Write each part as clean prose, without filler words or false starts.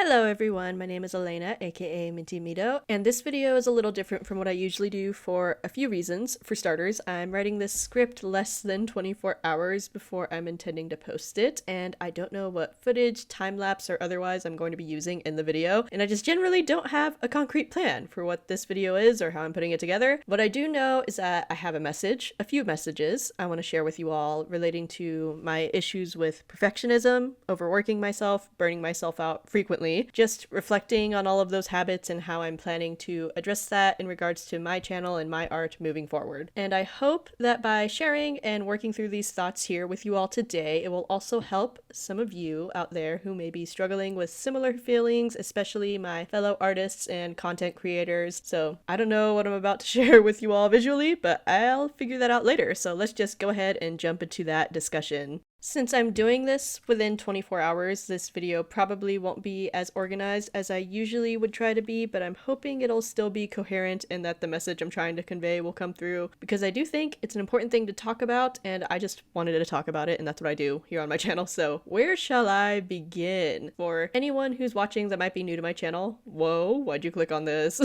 Hello everyone, my name is Elena, aka Minty Mito, and this video is a little different from what I usually do for a few reasons. For starters, I'm writing this script less than 24 hours before I'm intending to post it, and I don't know what footage, time-lapse, or otherwise I'm going to be using in the video, and I just generally don't have a concrete plan for what this video is or how I'm putting it together. What I do know is that I have a few messages I want to share with you all relating to my issues with perfectionism, overworking myself, burning myself out frequently, just reflecting on all of those habits and how I'm planning to address that in regards to my channel and my art moving forward. And I hope that by sharing and working through these thoughts here with you all today, it will also help some of you out there who may be struggling with similar feelings, especially my fellow artists and content creators. So I don't know what I'm about to share with you all visually, but I'll figure that out later. So let's just go ahead and jump into that discussion. Since I'm doing this within 24 hours, this video probably won't be as organized as I usually would try to be, but I'm hoping it'll still be coherent and that the message I'm trying to convey will come through, because I do think it's an important thing to talk about, and I just wanted to talk about it, and that's what I do here on my channel. So where shall I begin? For anyone who's watching that might be new to my channel, whoa, why'd you click on this?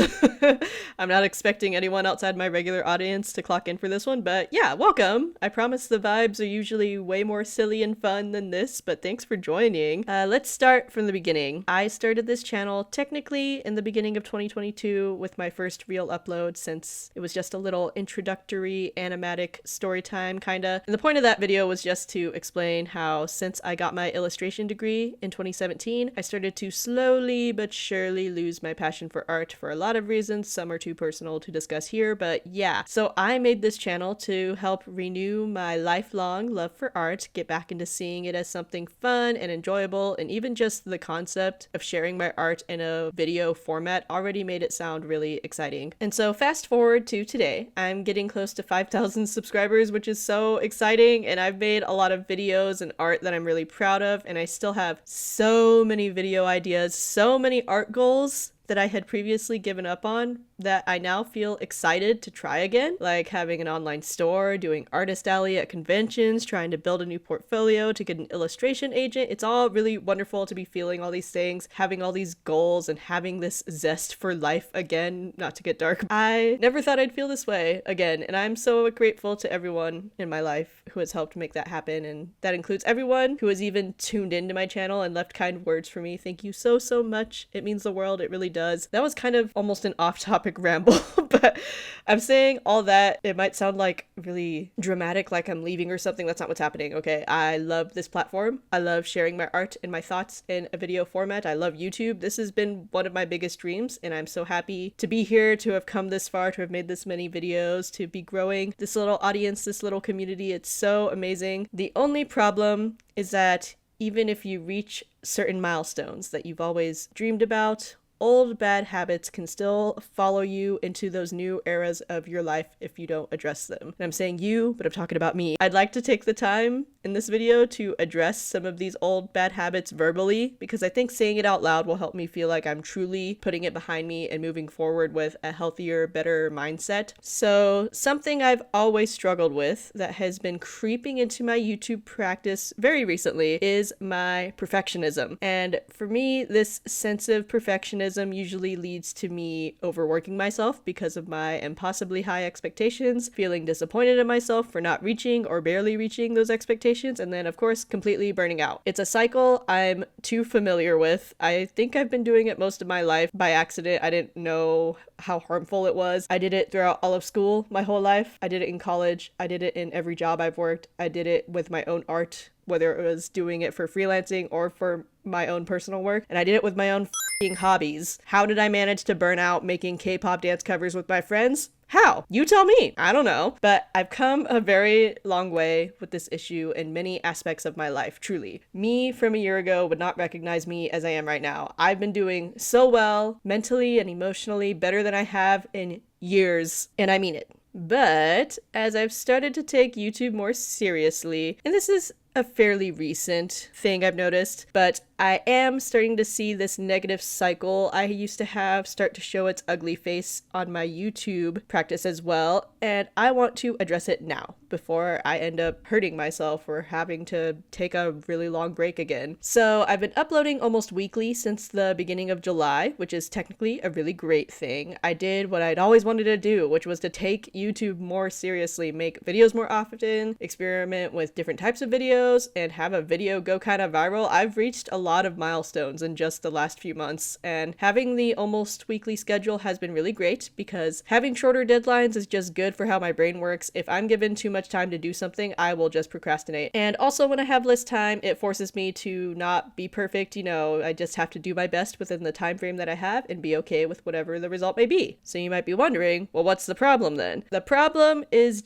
I'm not expecting anyone outside my regular audience to clock in for this one, but yeah, welcome! I promise the vibes are usually way more silly and fun than this, but thanks for joining. Let's start from the beginning. I started this channel technically in the beginning of 2022 with my first real upload, since it was just a little introductory animatic story time kinda. And the point of that video was just to explain how since I got my illustration degree in 2017, I started to slowly but surely lose my passion for art for a lot of reasons. Some are too personal to discuss here, but yeah. So I made this channel to help renew my lifelong love for art, get back into seeing it as something fun and enjoyable, and even just the concept of sharing my art in a video format already made it sound really exciting. And so fast forward to today, I'm getting close to 5,000 subscribers, which is so exciting, and I've made a lot of videos and art that I'm really proud of, and I still have so many video ideas, so many art goals that I had previously given up on that I now feel excited to try again, like having an online store, doing Artist Alley at conventions, trying to build a new portfolio to get an illustration agent. It's all really wonderful to be feeling all these things, having all these goals, and having this zest for life again, not to get dark. I never thought I'd feel this way again, and I'm so grateful to everyone in my life who has helped make that happen, and that includes everyone who has even tuned into my channel and left kind words for me. Thank you so much. It means the world. It really does. That was kind of almost an off-topic ramble, but I'm saying all that. It might sound like really dramatic, like I'm leaving or something. That's not what's happening, okay? I love this platform. I love sharing my art and my thoughts in a video format. I love YouTube. This has been one of my biggest dreams, and I'm so happy to be here, to have come this far, to have made this many videos, to be growing this little audience, this little community. It's so amazing. The only problem is that even if you reach certain milestones that you've always dreamed about, old bad habits can still follow you into those new eras of your life if you don't address them. And I'm saying you, but I'm talking about me. I'd like to take the time in this video to address some of these old bad habits verbally, because I think saying it out loud will help me feel like I'm truly putting it behind me and moving forward with a healthier, better mindset. So something I've always struggled with that has been creeping into my YouTube practice very recently is my perfectionism. And for me, this sense of perfectionism usually leads to me overworking myself because of my impossibly high expectations, feeling disappointed in myself for not reaching or barely reaching those expectations, and then of course completely burning out. It's a cycle I'm too familiar with. I think I've been doing it most of my life by accident. I didn't know how harmful it was. I did it throughout all of school, my whole life. I did it in college. I did it in every job I've worked. I did it with my own art, whether it was doing it for freelancing or for my own personal work, and I did it with my own f***ing hobbies. How did I manage to burn out making K-pop dance covers with my friends? How? You tell me. I don't know. But I've come a very long way with this issue in many aspects of my life, truly. Me from a year ago would not recognize me as I am right now. I've been doing so well, mentally and emotionally, better than I have in years, and I mean it. But as I've started to take YouTube more seriously, and this is a fairly recent thing I've noticed, but I am starting to see this negative cycle I used to have start to show its ugly face on my YouTube practice as well, and I want to address it now before I end up hurting myself or having to take a really long break again. So I've been uploading almost weekly since the beginning of July, which is technically a really great thing. I did what I'd always wanted to do, which was to take YouTube more seriously, make videos more often, experiment with different types of videos, and have a video go kind of viral. I've reached a lot of milestones in just the last few months, and having the almost weekly schedule has been really great because having shorter deadlines is just good for how my brain works. If I'm given too much time to do something, I will just procrastinate. And also when I have less time, it forces me to not be perfect. I just have to do my best within the time frame that I have and be okay with whatever the result may be. So you might be wondering, well, what's the problem then? The problem is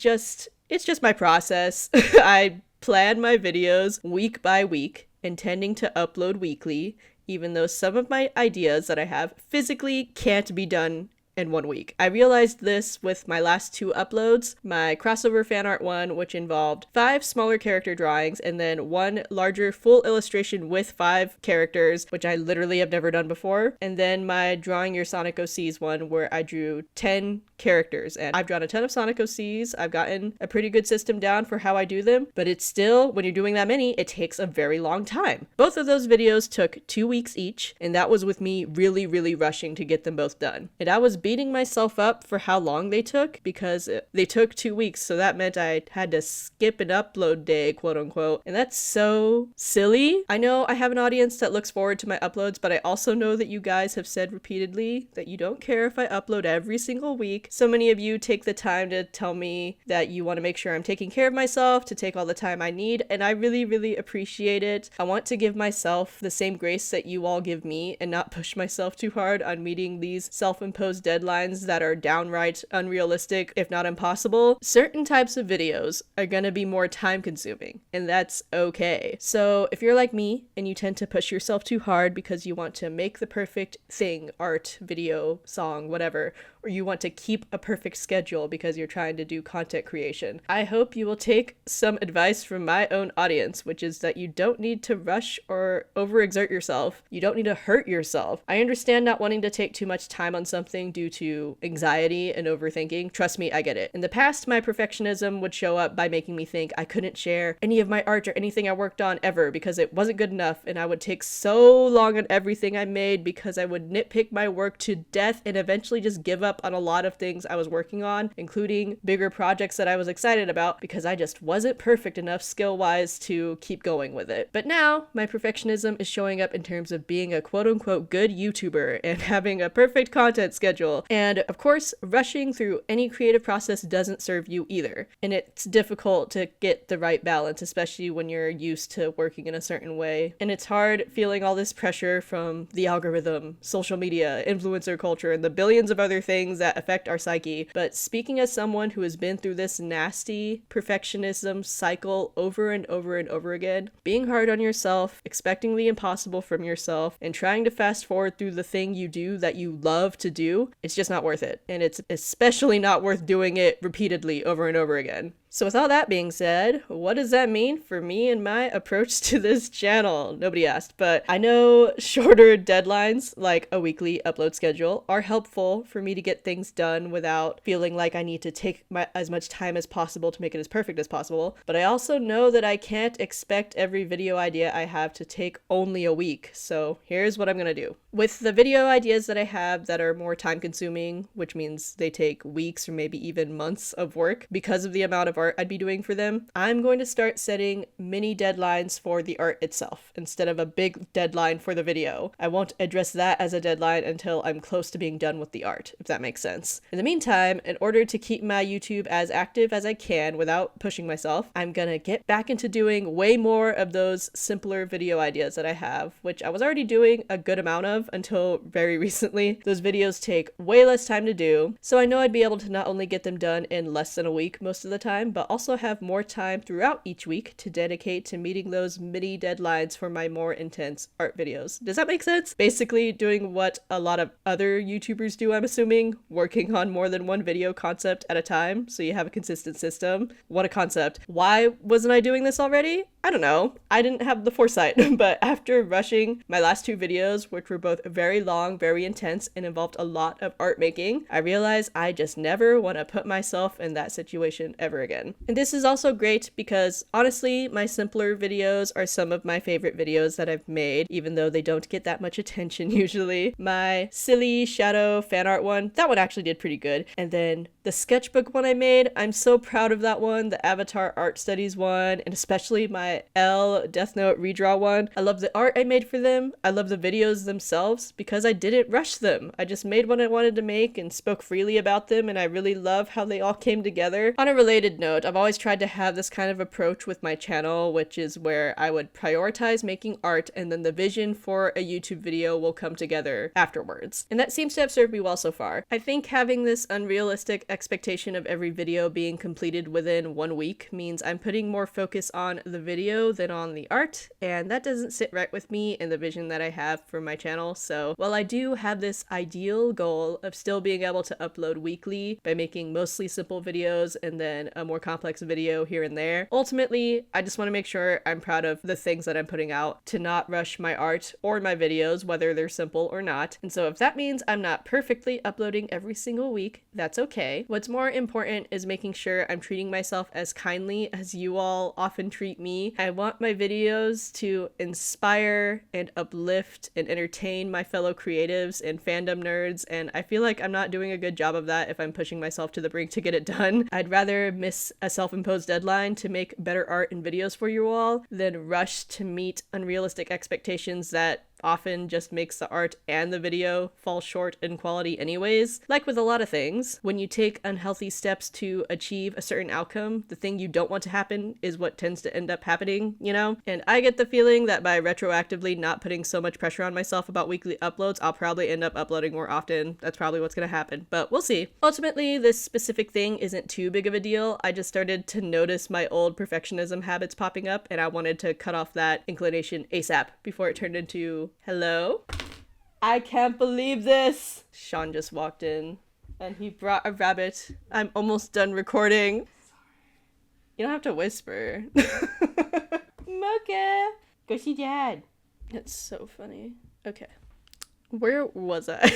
it's just my process. I plan my videos week by week, intending to upload weekly, even though some of my ideas that I have physically can't be done in 1 week. I realized this with my last 2 uploads, my crossover fan art one, which involved 5 smaller character drawings and then 1 larger full illustration with 5 characters, which I literally have never done before, and then my Drawing Your Sonic OCs one where I drew 10 characters, and I've drawn a ton of Sonic OCs. I've gotten a pretty good system down for how I do them, but it's still, when you're doing that many, it takes a very long time. Both of those videos took 2 weeks each, and that was with me really rushing to get them both done. And I was beating myself up for how long they took because they took 2 weeks, so that meant I had to skip an upload day, quote unquote, and that's so silly. I know I have an audience that looks forward to my uploads, but I also know that you guys have said repeatedly that you don't care if I upload every single week. So many of you take the time to tell me that you want to make sure I'm taking care of myself, to take all the time I need, and I really appreciate it. I want to give myself the same grace that you all give me and not push myself too hard on meeting these self-imposed deadlines that are downright unrealistic, if not impossible. Certain types of videos are gonna be more time consuming, and that's okay. So if you're like me and you tend to push yourself too hard because you want to make the perfect thing, art, video, song, whatever, or you want to keep a perfect schedule because you're trying to do content creation, I hope you will take some advice from my own audience, which is that you don't need to rush or overexert yourself. You don't need to hurt yourself. I understand not wanting to take too much time on something due to anxiety and overthinking. Trust me, I get it. In the past, my perfectionism would show up by making me think I couldn't share any of my art or anything I worked on ever because it wasn't good enough, and I would take so long on everything I made because I would nitpick my work to death and eventually just give up on a lot of things I was working on, including bigger projects that I was excited about, because I just wasn't perfect enough skill-wise to keep going with it. But now, my perfectionism is showing up in terms of being a quote-unquote good YouTuber and having a perfect content schedule. And of course, rushing through any creative process doesn't serve you either. And it's difficult to get the right balance, especially when you're used to working in a certain way. And it's hard feeling all this pressure from the algorithm, social media, influencer culture, and the billions of other things that affect our psyche. But speaking as someone who has been through this nasty perfectionism cycle over and over again, being hard on yourself, expecting the impossible from yourself, and trying to fast forward through the thing you do that you love to do, it's just not worth it. And it's especially not worth doing it repeatedly over and over again. So with all that being said, what does that mean for me and my approach to this channel? Nobody asked, but I know shorter deadlines, like a weekly upload schedule, are helpful for me to get things done without feeling like I need to take as much time as possible to make it as perfect as possible. But I also know that I can't expect every video idea I have to take only a week. So here's what I'm gonna do. With the video ideas that I have that are more time consuming, which means they take weeks or maybe even months of work because of the amount of art I'd be doing for them, I'm going to start setting mini deadlines for the art itself instead of a big deadline for the video. I won't address that as a deadline until I'm close to being done with the art, if that makes sense. In the meantime, in order to keep my YouTube as active as I can without pushing myself, I'm gonna get back into doing way more of those simpler video ideas that I have, which I was already doing a good amount of until very recently. Those videos take way less time to do, so I know I'd be able to not only get them done in less than a week most of the time, time, but also have more time throughout each week to dedicate to meeting those mini deadlines for my more intense art videos. Does that make sense? Basically doing what a lot of other YouTubers do, I'm assuming, working on more than one video concept at a time so you have a consistent system. What a concept. Why wasn't I doing this already? I don't know. I didn't have the foresight, but after rushing my last two videos, which were both very long, very intense, and involved a lot of art making, I realized I just never want to put myself in that situation ever again. And this is also great because honestly, my simpler videos are some of my favorite videos that I've made, even though they don't get that much attention usually. My silly shadow fan art one, that one actually did pretty good. And then the sketchbook one I made, I'm so proud of that one. The Avatar Art Studies one, and especially my L Death Note redraw one. I love the art I made for them. I love the videos themselves because I didn't rush them. I just made what I wanted to make and spoke freely about them, and I really love how they all came together. On a related note, I've always tried to have this kind of approach with my channel, which is where I would prioritize making art and then the vision for a YouTube video will come together afterwards. And that seems to have served me well so far. I think having this unrealistic expectation of every video being completed within 1 week means I'm putting more focus on the video than on the art, and that doesn't sit right with me and the vision that I have for my channel. So while I do have this ideal goal of still being able to upload weekly by making mostly simple videos and then a more complex video here and there, ultimately I just want to make sure I'm proud of the things that I'm putting out, to not rush my art or my videos, whether they're simple or not. And so if that means I'm not perfectly uploading every single week, that's okay. What's more important is making sure I'm treating myself as kindly as you all often treat me. I want my videos to inspire and uplift and entertain my fellow creatives and fandom nerds, and I feel like I'm not doing a good job of that if I'm pushing myself to the brink to get it done. I'd rather miss a self-imposed deadline to make better art and videos for you all than rush to meet unrealistic expectations that often just makes the art and the video fall short in quality anyways. Like with a lot of things, when you take unhealthy steps to achieve a certain outcome, the thing you don't want to happen is what tends to end up happening, you know? And I get the feeling that by retroactively not putting so much pressure on myself about weekly uploads, I'll probably end up uploading more often. That's probably what's gonna happen, but we'll see. Ultimately, this specific thing isn't too big of a deal. I just started to notice my old perfectionism habits popping up, and I wanted to cut off that inclination ASAP before it turned into hello? I can't believe this! Sean just walked in and he brought a rabbit. I'm almost done recording. You don't have to whisper. Mocha! Go see Dad. That's so funny. Okay. Where was I?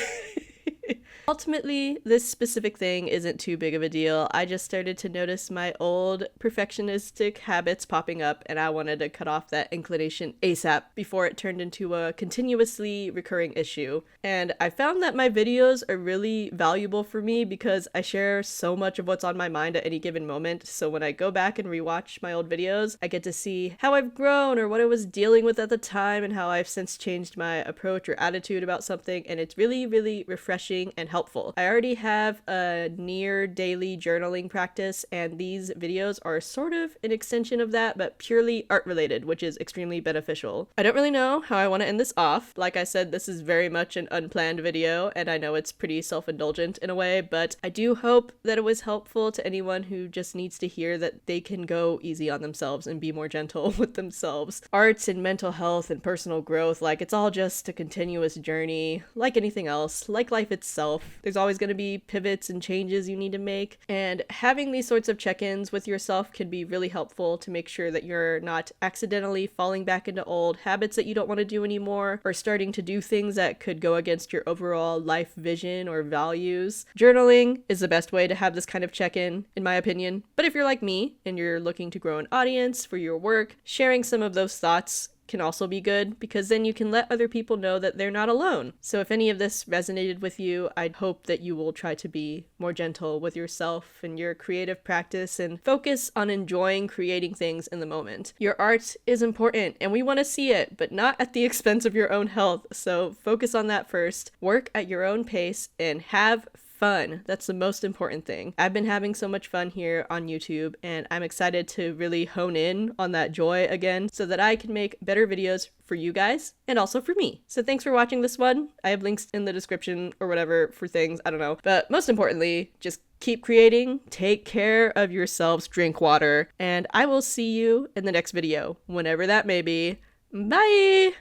Ultimately, this specific thing isn't too big of a deal. I just started to notice my old perfectionistic habits popping up, and I wanted to cut off that inclination ASAP before it turned into a continuously recurring issue. And I found that my videos are really valuable for me because I share so much of what's on my mind at any given moment. So when I go back and rewatch my old videos, I get to see how I've grown or what I was dealing with at the time and how I've since changed my approach or attitude about something, and it's really, really refreshing and helpful. I already have a near daily journaling practice, and these videos are sort of an extension of that, but purely art related, which is extremely beneficial. I don't really know how I want to end this off. Like I said, this is very much an unplanned video, and I know it's pretty self-indulgent in a way, but I do hope that it was helpful to anyone who just needs to hear that they can go easy on themselves and be more gentle with themselves. Arts and mental health and personal growth, like, it's all just a continuous journey, like anything else, like life itself. There's always going to be pivots and changes you need to make, and having these sorts of check-ins with yourself can be really helpful to make sure that you're not accidentally falling back into old habits that you don't want to do anymore, or starting to do things that could go against your overall life vision or values. Journaling is the best way to have this kind of check-in, in my opinion. But if you're like me and you're looking to grow an audience for your work, sharing some of those thoughts can also be good, because then you can let other people know that they're not alone. So if any of this resonated with you, I hope that you will try to be more gentle with yourself and your creative practice and focus on enjoying creating things in the moment. Your art is important and we want to see it, but not at the expense of your own health. So focus on that first. Work at your own pace and have fun. That's the most important thing. I've been having so much fun here on YouTube, and I'm excited to really hone in on that joy again so that I can make better videos for you guys and also for me. So thanks for watching this one. I have links in the description or whatever for things, I don't know. But most importantly, just keep creating, take care of yourselves, drink water, and I will see you in the next video, whenever that may be. Bye!